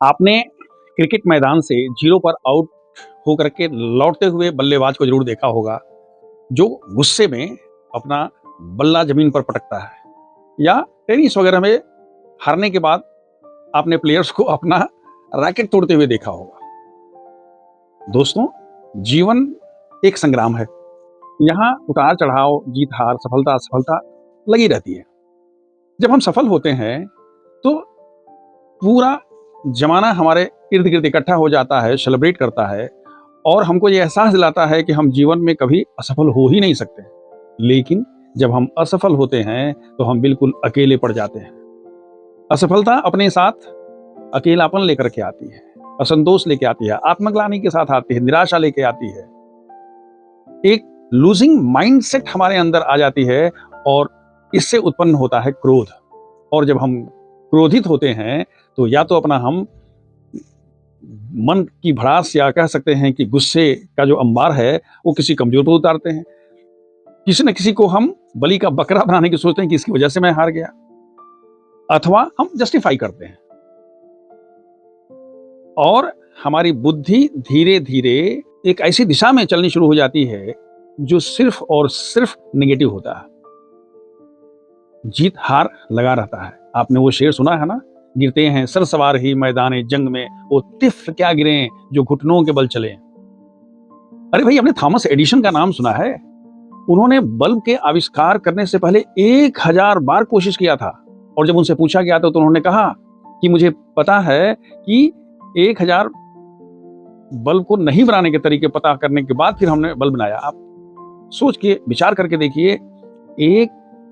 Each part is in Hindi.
आपने क्रिकेट मैदान से जीरो पर आउट होकर के लौटते हुए बल्लेबाज को जरूर देखा होगा, जो गुस्से में अपना बल्ला जमीन पर पटकता है। या टेनिस वगैरह में हारने के बाद आपने प्लेयर्स को अपना रैकेट तोड़ते हुए देखा होगा। दोस्तों, जीवन एक संग्राम है। यहाँ उतार चढ़ाव, जीत हार, सफलता असफलता लगी रहती है। जब हम सफल होते हैं तो पूरा जमाना हमारे इर्द गिर्द इकट्ठा हो जाता है, सेलिब्रेट करता है और हमको ये एहसास दिलाता है कि हम जीवन में कभी असफल हो ही नहीं सकते। लेकिन जब हम असफल होते हैं तो हम बिल्कुल अकेले पड़ जाते हैं। असफलता अपने साथ अकेलापन लेकर के आती है, असंतोष लेके आती है, आत्मग्लानि के साथ आती है, निराशा लेके आती है, एक लूजिंग माइंडसेट हमारे अंदर आ जाती है और इससे उत्पन्न होता है क्रोध। और जब हम क्रोधित होते हैं तो या तो अपना हम मन की भड़ास या कह सकते हैं कि गुस्से का जो अंबार है वो किसी कमजोर पर उतारते हैं। किसी न किसी को हम बलि का बकरा बनाने की सोचते हैं कि इसकी वजह से मैं हार गया, अथवा हम जस्टिफाई करते हैं और हमारी बुद्धि धीरे धीरे एक ऐसी दिशा में चलनी शुरू हो जाती है जो सिर्फ और सिर्फ नेगेटिव होता है। जीत हार लगा रहता है। आपने वो शेर सुना है ना, गिरते हैं सर सवार ही मैदाने जंग में, वो तिफ़्र क्या गिरे जो घुटनों के बल चले। अरे भाई, आपने थॉमस एडिसन का नाम सुना है? उन्होंने बल्ब के आविष्कार करने से पहले 1000 बार कोशिश किया था और जब उनसे पूछा गया तो उन्होंने कहा कि मुझे पता है कि 1000 बल्ब को नहीं बनाने के तरीके पता करने के बाद फिर हमने बल्ब बनाया। आप सोच के विचार करके देखिए, एक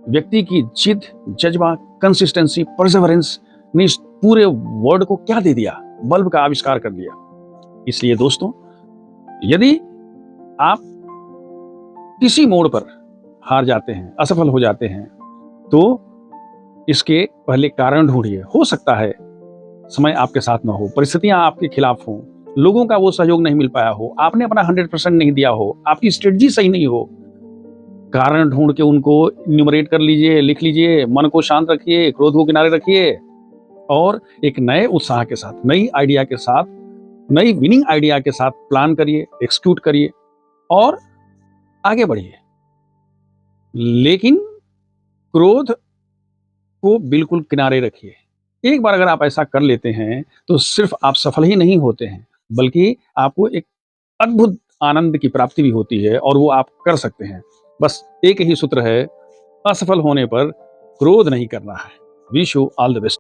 व्यक्ति की जिद, जज्बा, कंसिस्टेंसी, परसेवरेंस ने इस पूरे वर्ल्ड को क्या दे दिया, बल्ब का आविष्कार कर दिया। इसलिए दोस्तों, यदि आप किसी मोड़ पर हार जाते हैं, असफल हो जाते हैं, तो इसके पहले कारण ढूंढिए। हो सकता है समय आपके साथ ना हो, परिस्थितियां आपके खिलाफ हो, लोगों का वो सहयोग नहीं मिल पाया हो, आपने अपना 100% नहीं दिया हो, आपकी स्ट्रेटजी सही नहीं हो। कारण ढूंढ के उनको न्यूमरेट कर लीजिए, लिख लीजिए, मन को शांत रखिए, क्रोध को किनारे रखिए और एक नए उत्साह के साथ, नई आइडिया के साथ, नई विनिंग आइडिया के साथ प्लान करिए, एक्सिक्यूट करिए और आगे बढ़िए। लेकिन क्रोध को बिल्कुल किनारे रखिए। एक बार अगर आप ऐसा कर लेते हैं तो सिर्फ आप सफल ही नहीं होते हैं, बल्कि आपको एक अद्भुत आनंद की प्राप्ति भी होती है और वो आप कर सकते हैं। बस एक ही सूत्र है, असफल होने पर क्रोध नहीं करना है। Wish you all the best.